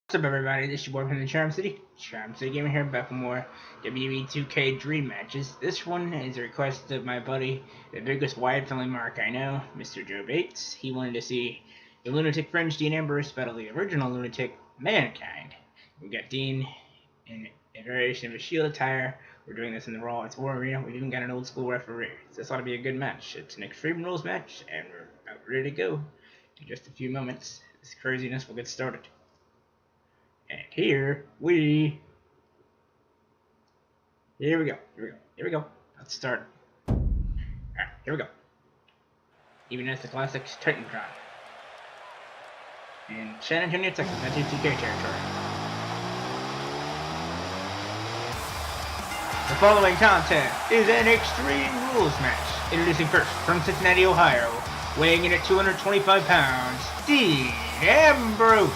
What's up, everybody? This is your boy from the Charm City. Charm City Gamer here, back for more WWE 2K Dream matches. This one is a request of my buddy, the biggest wide family mark I know, Mr. Joe Bates. He wanted to see the Lunatic Fringe Dean Ambrose battle the original Lunatic Mankind. We got Dean in a variation of a Shield attire. We're doing this in the Raw It's War Arena. We've even got an old school referee. So this ought to be a good match. It's an Extreme Rules match, and we're about ready to go. In just a few moments, this craziness will get started. And here we go. Let's start. Alright, here we go. Even as the classics Titantron. In San Antonio, Texas, that's UTK territory. The following contest is an Extreme Rules match. Introducing first, from Cincinnati, Ohio, weighing in at 225 pounds, Dean Ambrose.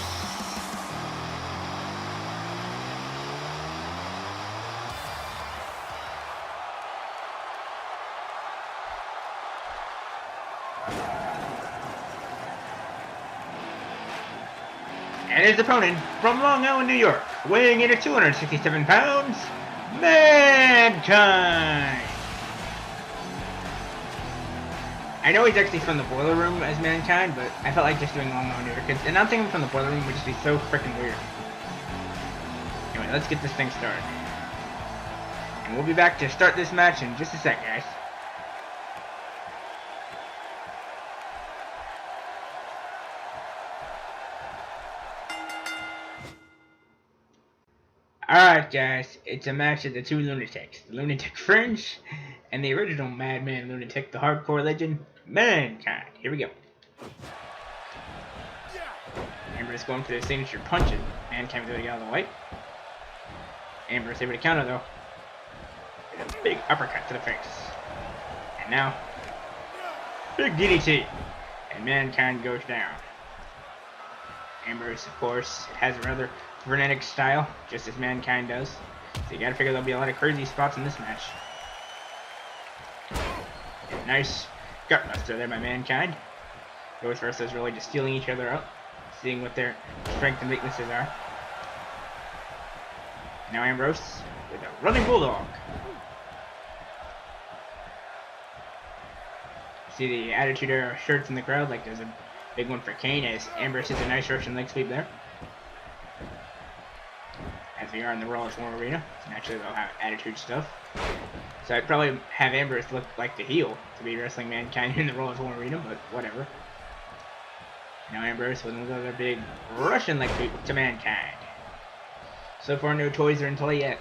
And his opponent, from Long Island, New York, weighing in at 267 pounds, Mankind! I know he's actually from the Boiler Room as Mankind, but I felt like just doing Long Island, New York, because announcing him from the Boiler Room would just be so freaking weird. Anyway, let's get this thing started. And we'll be back to start this match in just a sec, guys. Alright guys, it's a match of the two Lunatics, the Lunatic Fringe, and the original Madman Lunatic, the Hardcore Legend, Mankind. Here we go. Ambrose going for the signature punch, and Mankind able to get out of the way. Ambrose able to counter though, with a big uppercut to the face. And now, big DDT, and Mankind goes down. Ambrose, of course, has a rather frenetic style, just as Mankind does. So you gotta figure there'll be a lot of crazy spots in this match. Nice gutbuster there by Mankind. Both wrestlers really just stealing each other up, seeing what their strengths and weaknesses are. Now Ambrose with a running bulldog. See the Attitude Era shirts in the crowd, like there's a big one for Kane, as Ambrose hits a nice Russian leg sweep there. As we are in the Raw It's War Arena, naturally they'll have attitude stuff. So I'd probably have Ambrose look like the heel to be wrestling Mankind in the Raw It's War Arena, but whatever. Now Ambrose with another big Russian leg sweep to Mankind. So far no toys are in play yet,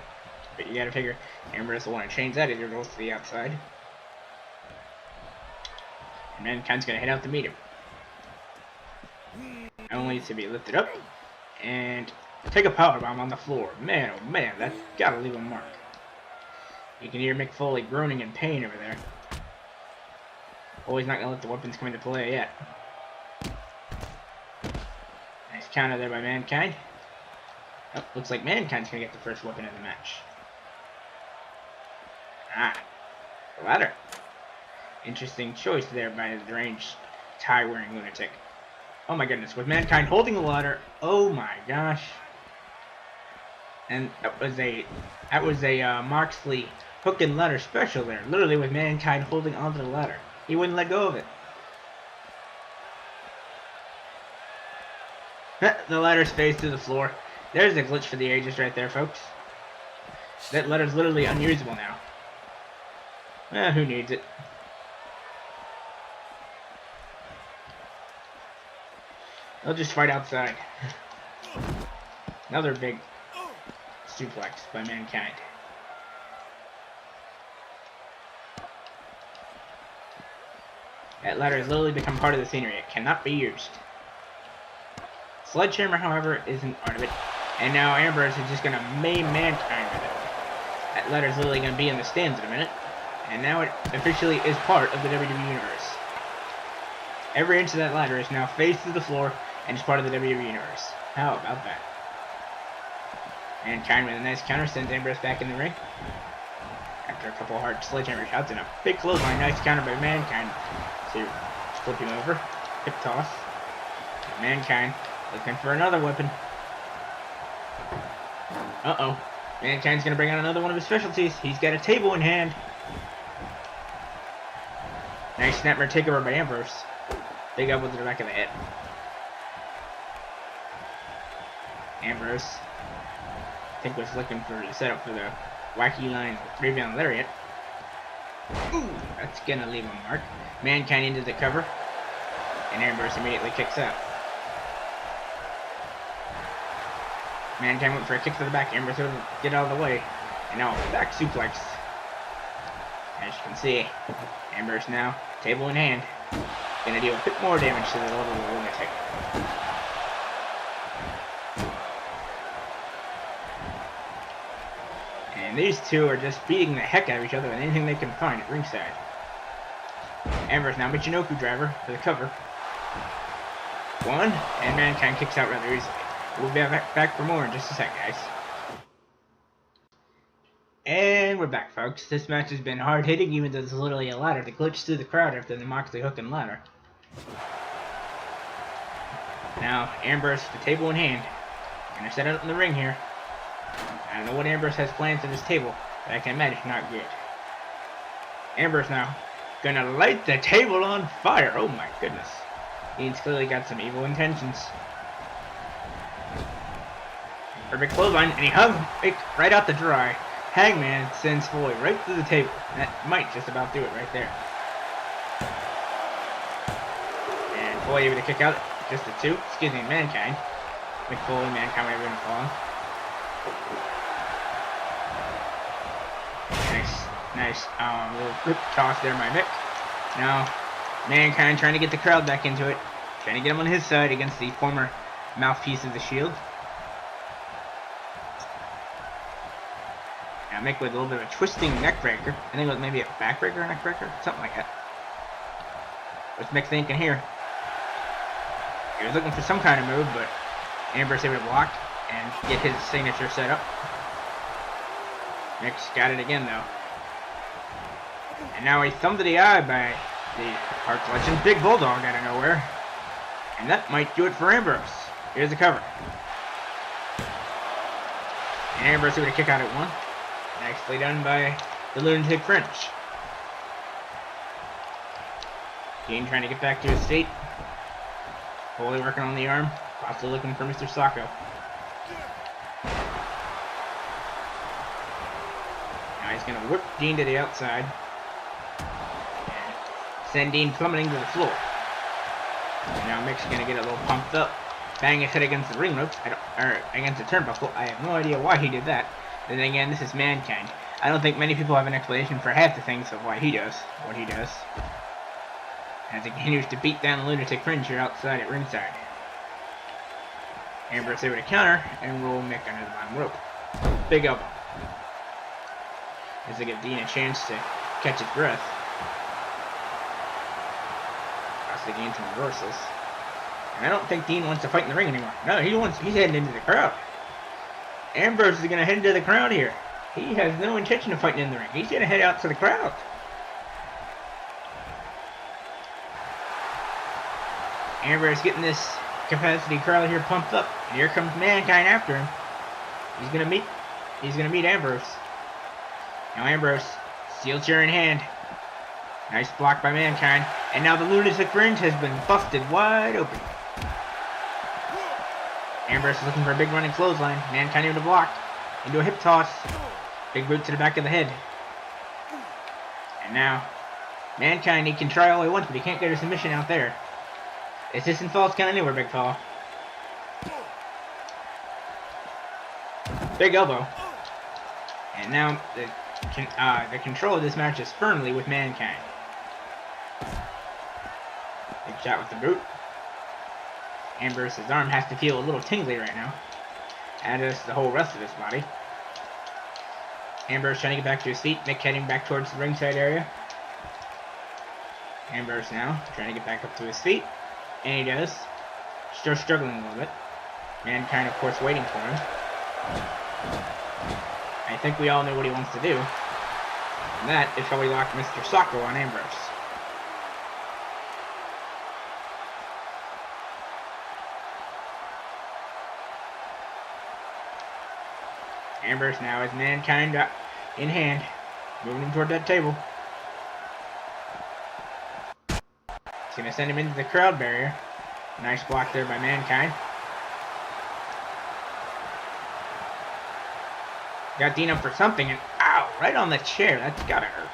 but you gotta figure Ambrose will want to change that as he rolls to the outside. And Mankind's gonna head out to meet him. Only to be lifted up and take a powerbomb on the floor. Man, oh man, that's gotta leave a mark. You can hear Mick Foley groaning in pain over there. Oh, he's not gonna let the weapons come into play yet. Nice counter there by Mankind. Oh, looks like Mankind's gonna get the first weapon of the match. Ah, the ladder. Interesting choice there by the deranged tie-wearing Lunatic. Oh my goodness, with Mankind holding the ladder, oh my gosh. And that was a Moxley hook and ladder special there, literally with Mankind holding onto the ladder. He wouldn't let go of it. The ladder's phased to the floor. There's a glitch for the ages right there, folks. That ladder's literally unusable now. Who needs it? They'll just fight outside. Another big suplex by Mankind. That ladder has literally become part of the scenery. It cannot be used. Sledgehammer, however, isn't part of it. And now Ambrose is just going to maim Mankind with it. That ladder is literally going to be in the stands in a minute. And now it officially is part of the WWE Universe. Every inch of that ladder is now faced to the floor and is part of the WWE Universe. How about that? Mankind with a nice counter sends Ambrose back in the ring. After a couple hard sledgehammer shots and a big clothesline, nice counter by Mankind to flip him over. Hip toss. Mankind looking for another weapon. Uh-oh. Mankind's gonna bring out another one of his specialties. He's got a table in hand. Nice snapmare takeover by Ambrose. Big elbow to the back of the head. Ambrose, I think, was looking for the setup for the wacky line rebound lariat. Ooh, that's gonna leave a mark. Mankind into the cover, and Ambrose immediately kicks out. Mankind went for a kick to the back. Ambrose didn't get out of the way, and now back suplex. As you can see, Ambrose now, table in hand, gonna deal a bit more damage to the level of the Lunatic. And these two are just beating the heck out of each other with anything they can find at ringside. Ambrose now Michinoku driver for the cover. One, and Mankind kicks out rather easily. We'll be back for more in just a sec, guys. And we're back, folks. This match has been hard-hitting, even though there's literally a ladder that glitched through the crowd after the Moxley hook and ladder. Now, Ambrose, the table in hand. Gonna set it up in the ring here. I don't know what Ambrose has planned for this table, but I can imagine not good. Ambrose now, gonna light the table on fire. Oh my goodness. He's clearly got some evil intentions. Perfect clothesline, and he hugs Mick right out the dry. Hangman sends Foley right through the table. That might just about do it right there. And Foley able to kick out just a two. Excuse me, Mankind. Mick Foley, Mankind, whatever you want to call him. Nice little grip toss there by Mick. Now, Mankind trying to get the crowd back into it. Trying to get him on his side against the former mouthpiece of the Shield. Now Mick with a little bit of a twisting neck breaker. I think it was maybe a back breaker or neck breaker. Something like that. What's Mick thinking here? He was looking for some kind of move, but Ambrose able to block and get his signature set up. Mick's got it again, though. And now a thumb to the eye by the Park Legend Big Bulldog out of nowhere. And that might do it for Ambrose. Here's the cover. And Ambrose able to kick out at one. Nicely done by the Lunatic French. Dean trying to get back to his seat. Foley working on the arm. Possibly looking for Mr. Sacco. Now he's going to whip Dean to the outside. And send Dean plummeting to the floor. And now Mick's going to get a little pumped up. Bang his head against the ring ropes. Or against the turnbuckle. I have no idea why he did that. Then again, this is Mankind. I don't think many people have an explanation for half the things of why he does what he does. As he continues to beat down the Lunatic Fringe here outside at ringside. Ambrose able to counter and roll Mick under the bottom rope. Big elbow. As they give Dean a chance to catch his breath. Possibly gain some reversals. And I don't think Dean wants to fight in the ring anymore. No, he's heading into the crowd. Ambrose is going to head into the crowd here. He has no intention of fighting in the ring. He's going to head out to the crowd. Ambrose getting this capacity crowd here pumped up. And here comes Mankind after him. He's going to meet Ambrose. Now Ambrose, steel chair in hand. Nice block by Mankind. And now the Lunatic Fringe has been busted wide open. Ambrose is looking for a big running clothesline. Mankind able to block. Into a hip toss. Big boot to the back of the head. And now, Mankind, he can try all he wants, but he can't get a submission out there. It's just in falls count anywhere, big fella. Big elbow. And now, the control of this match is firmly with Mankind. Big shot with the boot. Ambrose's arm has to feel a little tingly right now. As does the whole rest of his body. Ambrose trying to get back to his feet. Mick heading back towards the ringside area. Ambrose now trying to get back up to his feet. And he does. Still struggling a little bit. Mankind, of course, waiting for him. I think we all know what he wants to do. And that is how we lock Mr. Sacco on Ambrose. Ambrose now has Mankind in hand, moving him toward that table. He's going to send him into the crowd barrier. Nice block there by Mankind. Got Dean up for something, and ow, right on the chair. That's gotta hurt.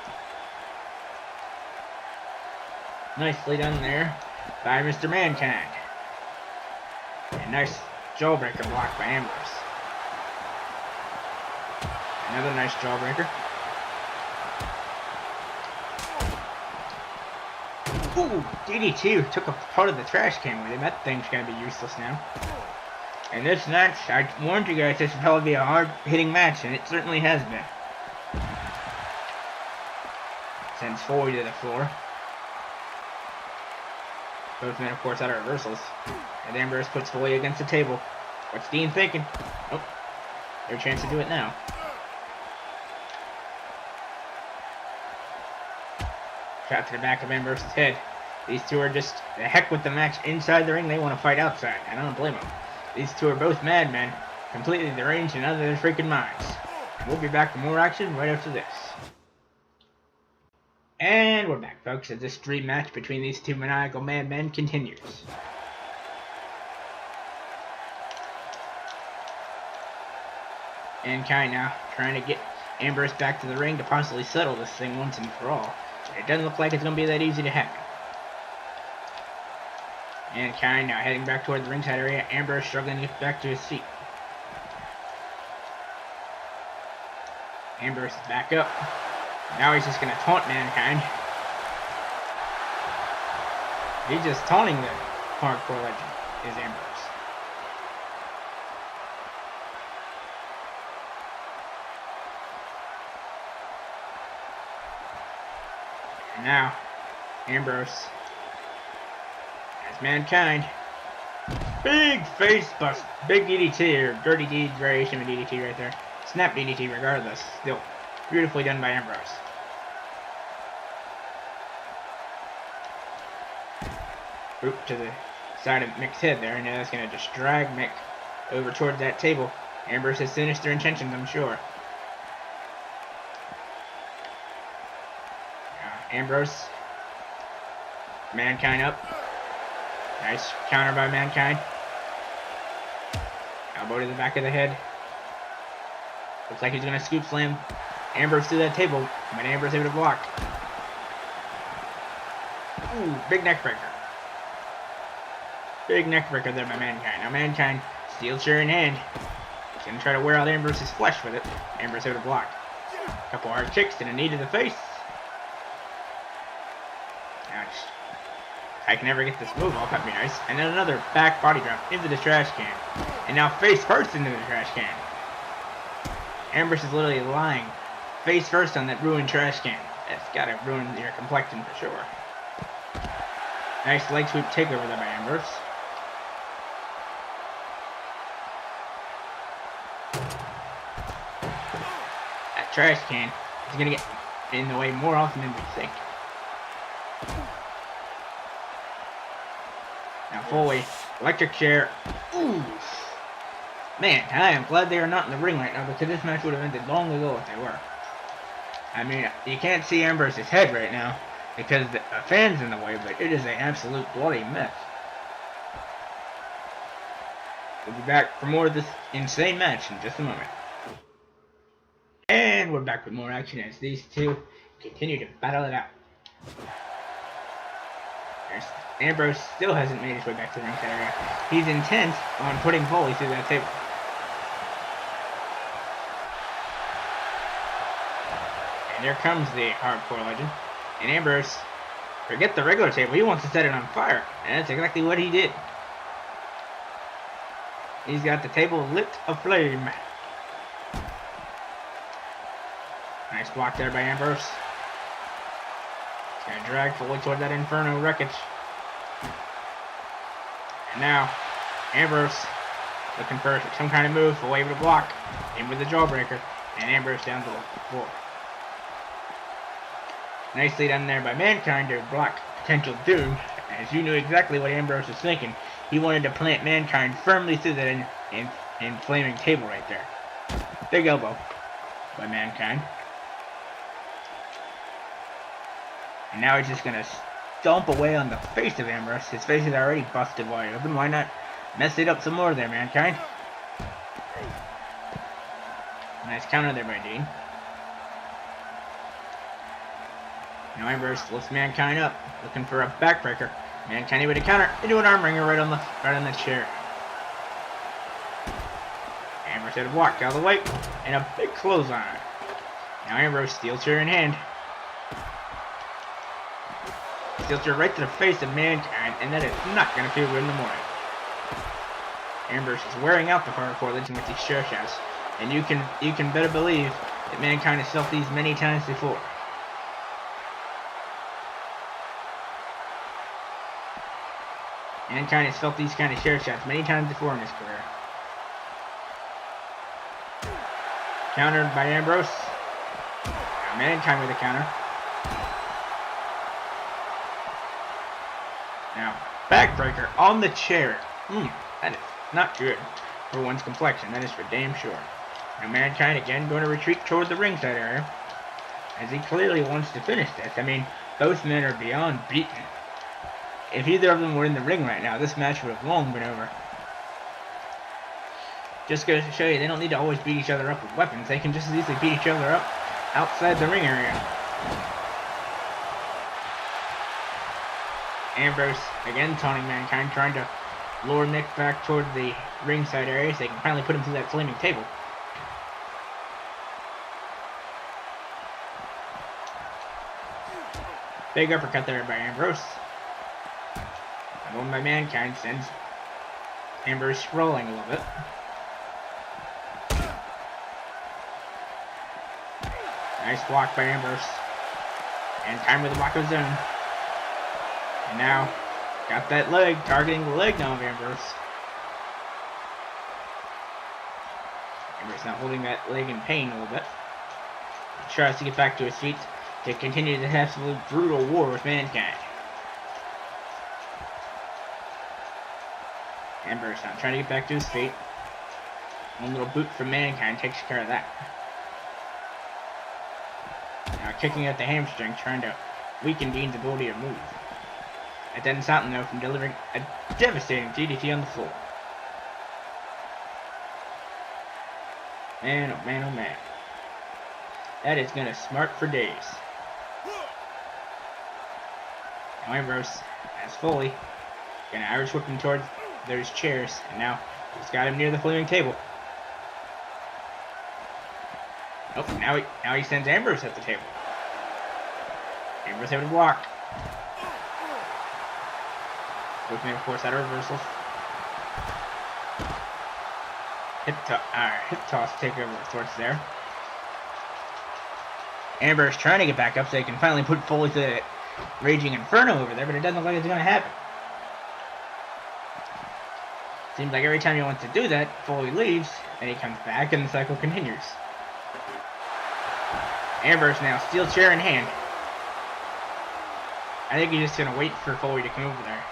Nicely done there by Mr. Mankind. And nice jawbreaker block by Ambrose. Another nice jawbreaker. Ooh, DDT took a part of the trash can with him. That thing's gonna be useless now. And this match, I warned you guys, this would probably be a hard-hitting match, and it certainly has been. Sends Foley to the floor. Both men, of course, out of reversals. And Ambrose puts Foley against the table. What's Dean thinking? Oh, their chance to do it now. Shot to the back of Ambrose's head. These two are just the heck with the match inside the ring. They want to fight outside. I don't blame them. These two are both madmen, completely deranged and out of their freaking minds. We'll be back for more action right after this. And we're back, folks, as this dream match between these two maniacal madmen continues. Mankind now trying to get Ambrose back to the ring to possibly settle this thing once and for all. It doesn't look like it's going to be that easy to happen. Mankind now heading back toward the ringside area. Ambrose struggling to get back to his feet. Ambrose is back up. Now he's just going to taunt Mankind. He's just taunting the hardcore legend, is Ambrose. And now, Ambrose has Mankind. Big face bust. Big DDT, or dirty deed variation of DDT right there. Snap DDT regardless. Still beautifully done by Ambrose. Oop to the side of Mick's head there, and now that's going to just drag Mick over towards that table. Ambrose has sinister intentions, I'm sure. Ambrose. Mankind up. Nice counter by Mankind. Elbow to the back of the head. Looks like he's going to scoop slam Ambrose through that table, but Ambrose able to block. Ooh, big neck breaker. Big neck breaker there by Mankind. Now Mankind, steel chair in hand. He's going to try to wear out Ambrose's flesh with it. Ambrose able to block. A couple hard kicks and a knee to the face. Ouch. I can never get this move off. That'd be nice. And then another back body drop into the trash can. And now face first into the trash can. Ambrose is literally lying face first on that ruined trash can. That's gotta ruin your complexion for sure. Nice leg sweep takeover there by Ambrose. That trash can is gonna get in the way more often than we think. Now Foley, electric chair. Ooh. Man, I am glad they are not in the ring right now, because this match would have ended long ago if they were. I mean, you can't see Ambrose's head right now because the fan's in the way, but it is an absolute bloody mess. We'll be back for more of this insane match in just a moment. And we're back with more action as these two continue to battle it out. Ambrose still hasn't made his way back to the ringside area. He's intent on putting Foley through that table. And there comes the hardcore legend. And Ambrose, forget the regular table, he wants to set it on fire. And that's exactly what he did. He's got the table lit aflame. Nice block there by Ambrose. He's gonna drag Foley toward that Inferno wreckage. And now, Ambrose looking for some kind of move, Foley able to block. In with the jawbreaker. And Ambrose down to the floor. Nicely done there by Mankind to block potential doom, as you knew exactly what Ambrose was thinking. He wanted to plant Mankind firmly through that inflaming table right there. Big elbow by Mankind. And now he's just going to stomp away on the face of Ambrose. His face is already busted wide open. Why not mess it up some more there, Mankind? Nice counter there by Dean. Now Ambrose lifts Mankind up, looking for a backbreaker. Mankind able to counter into an arm wringer right on the chair. Ambrose had walked out of the way, and a big clothesline. Now Ambrose steel chair in hand. Steel chair right to the face of Mankind, and that is not going to feel good in the morning. Ambrose is wearing out the hardcore legend with these chair shots, and you can better believe that Mankind has felt these many times before. Mankind has felt these kind of chair shots many times before in his career. Countered by Ambrose. Now Mankind with a counter. Now, backbreaker on the chair. That is not good for one's complexion. That is for damn sure. Now Mankind again going to retreat toward the ringside area, as he clearly wants to finish this. I mean, both men are beyond beaten. If either of them were in the ring right now, this match would have long been over. Just goes to show you, they don't need to always beat each other up with weapons. They can just as easily beat each other up outside the ring area. Ambrose again taunting Mankind, trying to lure Nick back toward the ringside area so they can finally put him through that flaming table. Big uppercut there by Ambrose. One by Mankind sends Ambrose sprawling a little bit. Nice block by Ambrose. And time with the block of his own. And now, got that leg, targeting the leg now of Ambrose. Ambrose now holding that leg in pain a little bit. He tries to get back to his feet to continue this absolute brutal war with Mankind. Ambrose now trying to get back to his feet. One little boot from Mankind takes care of that. Now kicking at the hamstring, trying to weaken Dean's ability to move. That doesn't stop him though from delivering a devastating DDT on the floor. Man, oh man, oh man. That is gonna smart for days. Now Ambrose has Foley gonna Irish whip him towards those chairs, and now he's got him near the flaming table. Oh, now he sends Ambrose at the table. Ambrose able to block. Looking to force out a reversal. Hip toss takeover of sorts there. Ambrose trying to get back up so he can finally put Foley to the Raging Inferno over there, but it doesn't look like it's going to happen. Seems like every time he wants to do that, Foley leaves, and he comes back, and the cycle continues. Ambrose now, steel chair in hand. I think he's just going to wait for Foley to come over there.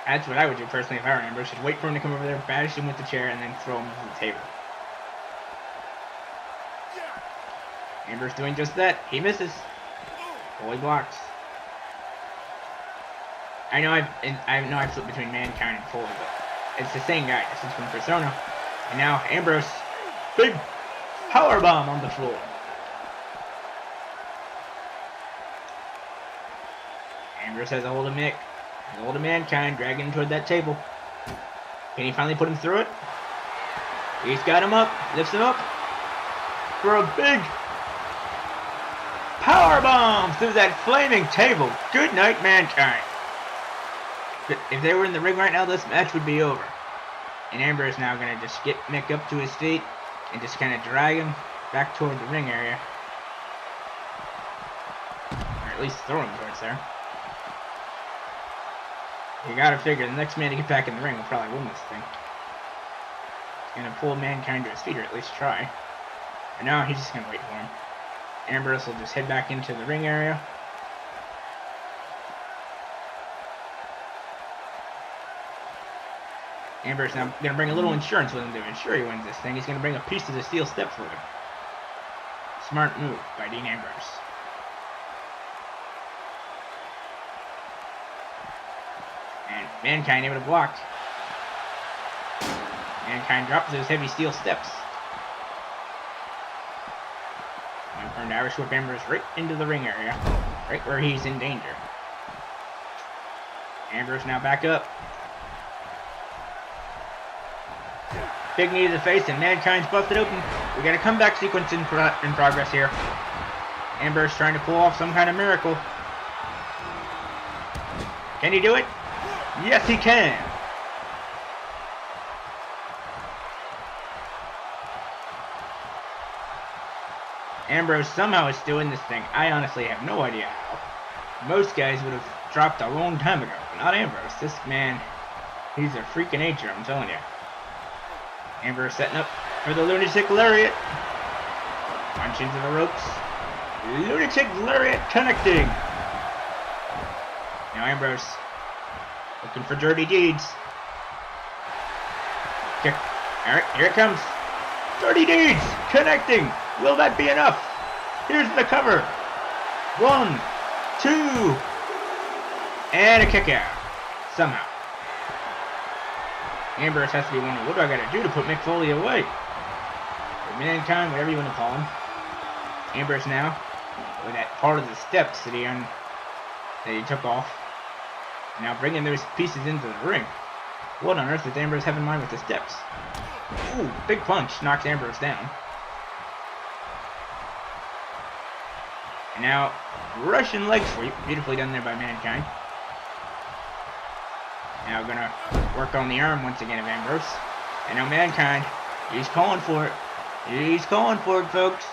That's what I would do personally if I were Ambrose. Just wait for him to come over there, bash him with the chair, and then throw him to the table. Ambrose doing just that. He misses. Foley blocks. I know I've flipped between Mankind and Foley, but it's the same guy. This is from Persona. And now Ambrose, big powerbomb on the floor. Ambrose has a hold of Mick. Has a hold of Mankind, dragging him toward that table. Can he finally put him through it? He's got him up, lifts him up for a big powerbomb through that flaming table. Good night, Mankind. If they were in the ring right now, this match would be over. And Ambrose now going to just get Mick up to his feet and just kind of drag him back toward the ring area. Or at least throw him towards there. You gotta figure the next man to get back in the ring will probably win this thing. He's gonna pull Mankind to his feet, or at least try. But now he's just gonna wait for him. Ambrose will just head back into the ring area. Ambrose now going to bring a little insurance with him to ensure he wins this thing. He's going to bring a piece of the steel steps with him. Smart move by Dean Ambrose. And Mankind able to block. Mankind drops those heavy steel steps. Confirmed Irish whip Ambrose right into the ring area. Right where he's in danger. Ambrose now back up. Big knee to the face and Mankind's busted open. We got a comeback sequence in progress here. Ambrose trying to pull off some kind of miracle. Can he do it? Yes, he can. Ambrose somehow is still in this thing. I honestly have no idea how. Most guys would have dropped a long time ago, but not Ambrose. This man, he's a freak of nature, I'm telling you. Ambrose setting up for the Lunatic Lariat. Punch into the ropes. Lunatic Lariat connecting. Now Ambrose looking for dirty deeds. Okay. Alright, here it comes. Dirty deeds connecting. Will that be enough? Here's the cover. 1, 2, and a kick out. Somehow. Ambrose has to be wondering, what do I gotta do to put Mick Foley away? Or Mankind, whatever you want to call him. Ambrose now, with that part of the steps that he took off. Now bringing those pieces into the ring. What on earth does Ambrose have in mind with the steps? Ooh, big punch knocks Ambrose down. And now, Russian leg sweep, beautifully done there by Mankind. Now gonna work on the arm once again of Ambrose. And now Mankind, he's calling for it. He's calling for it, folks.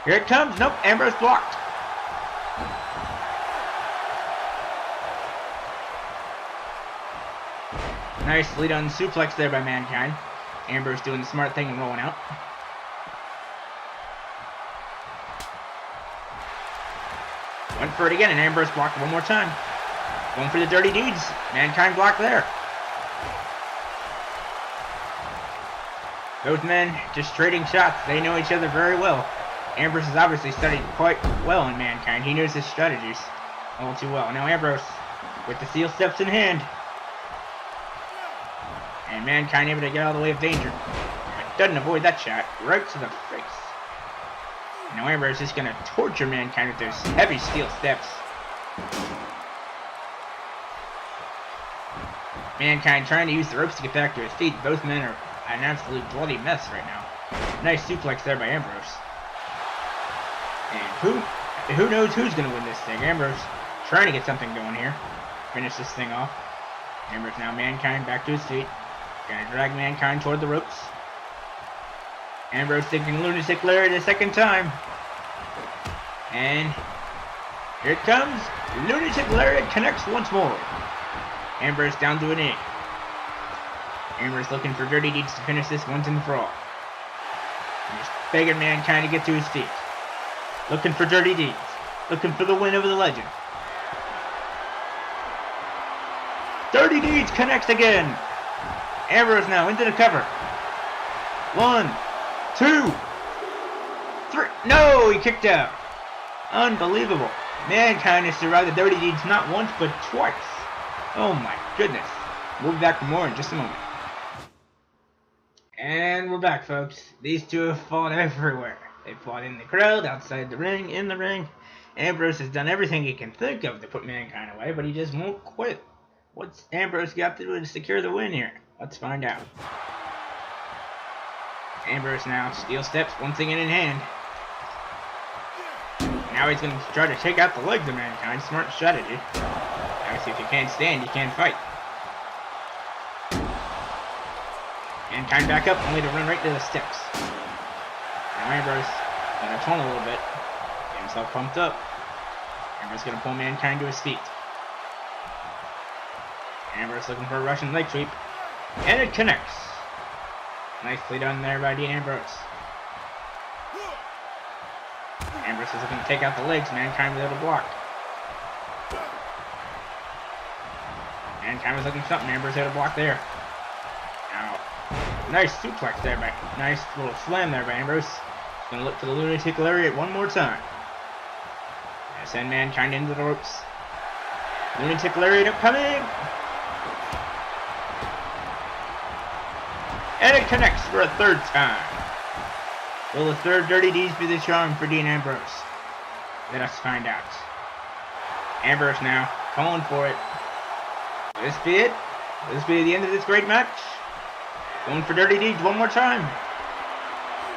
Here it comes. Nope, Ambrose blocked. Nicely done suplex there by Mankind. Ambrose doing the smart thing and rolling out. Went for it again and Ambrose blocked one more time. Going for the dirty deeds. Mankind blocked there. Both men just trading shots. They know each other very well. Ambrose has obviously studied quite well in Mankind. He knows his strategies all too well. Now Ambrose with the steel steps in hand. And Mankind able to get out of the way of danger. But doesn't avoid that shot. Right to the face. Now Ambrose is just going to torture Mankind with those heavy steel steps. Mankind trying to use the ropes to get back to his feet. Both men are an absolute bloody mess right now. Nice suplex there by Ambrose. And who knows who's going to win this thing. Ambrose trying to get something going here. Finish this thing off. Ambrose now Mankind back to his feet. Gonna drag Mankind toward the ropes. Ambrose thinking Lunatic Lariat a second time. And here it comes. Lunatic Lariat connects once more. Ambrose down to a knee. Ambrose looking for dirty deeds to finish this once and for all. And just begging Mankind to get to his feet. Looking for dirty deeds. Looking for the win over the legend. Dirty deeds connects again. Ambrose now into the cover. 1, 2, 3. No, he kicked out. Unbelievable. Mankind has survived the dirty deeds not once but twice. Oh my goodness. We'll be back for more in just a moment. And we're back, folks. These two have fought everywhere. They fought in the crowd, outside the ring, in the ring. Ambrose has done everything he can think of to put Mankind away, but he just won't quit. What's Ambrose got to do to secure the win here? Let's find out. Ambrose now, steel steps once again in hand. Now he's going to try to take out the legs of Mankind. Smart strategy. Obviously, if you can't stand, you can't fight. Mankind back up, only to run right to the steps. Now Ambrose going to taunt a little bit. Get himself pumped up. Ambrose going to pull Mankind to his feet. Ambrose looking for a Russian leg sweep. And it connects. Nicely done there by Dean Ambrose. Ambrose is looking to take out the legs. Mankind without a block. Mankind was looking for something. Ambrose had a block there. Now, nice suplex there, nice little slam there by Ambrose. Gonna look for the Lunatic lariat one more time. Send Mankind into the ropes. Lunatic lariat upcoming. And it connects for a third time. Will the third Dirty Deeds be the charm for Dean Ambrose? Let us find out. Ambrose now, calling for it. Will this be it? Will this be the end of this great match? Going for Dirty Deeds one more time.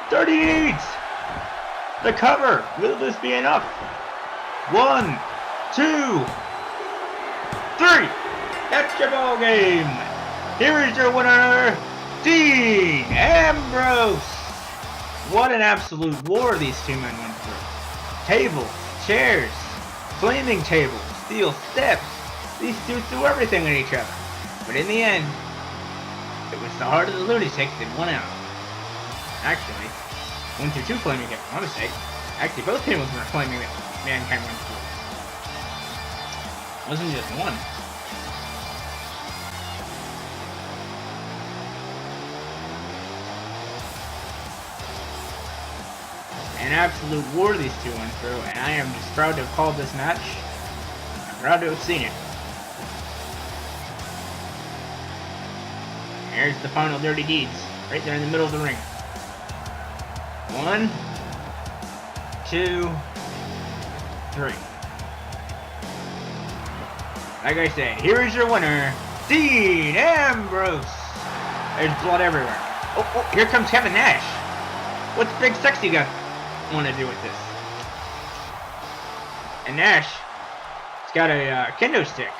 Dirty Deeds! The cover! Will this be enough? 1, 2, 3! That's your ball game! Here is your winner, Dean Ambrose! What an absolute war these two men went through. Tables, chairs, flaming tables, steel steps. These two threw everything at each other. But in the end, it was the heart of the Lunatics that won out. Actually, went through two flaming tables, my mistake. Actually, both tables were flaming that Mankind went through. It wasn't just one. An absolute war these two went through, and I am just proud to have called this match. I'm proud to have seen it. Here's the final Dirty Deeds, right there in the middle of the ring. 1, 2, 3. Like I said, here is your winner, Dean Ambrose. There's blood everywhere. Oh, here comes Kevin Nash. What's Big Sexy got want to do with this? And Nash, he's got a kendo stick.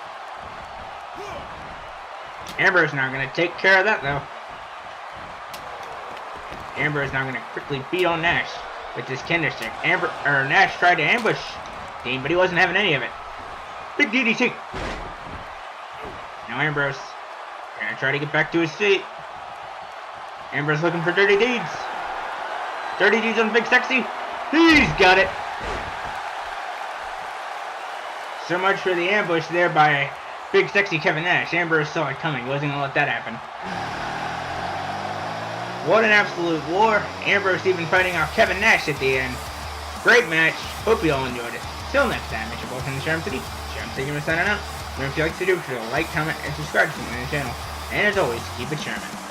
Ambrose now going to take care of that though. Ambrose now going to quickly beat on Nash with this kendo stick. Nash tried to ambush Dean, but he wasn't having any of it. Big DDT. Now Ambrose going to try to get back to his feet. Ambrose looking for Dirty Deeds. Dirty Deeds on Big Sexy. He's got it. So much for the ambush there by Big Sexy Kevin Nash. Ambrose saw it coming. He wasn't going to let that happen. What an absolute war. Ambrose even fighting off Kevin Nash at the end. Great match. Hope you all enjoyed it. Till next time, it's your boy from the Charm City. Charm City, signing out. Remember if you like to do, like, comment, and subscribe to me on the channel. And as always, keep it charming.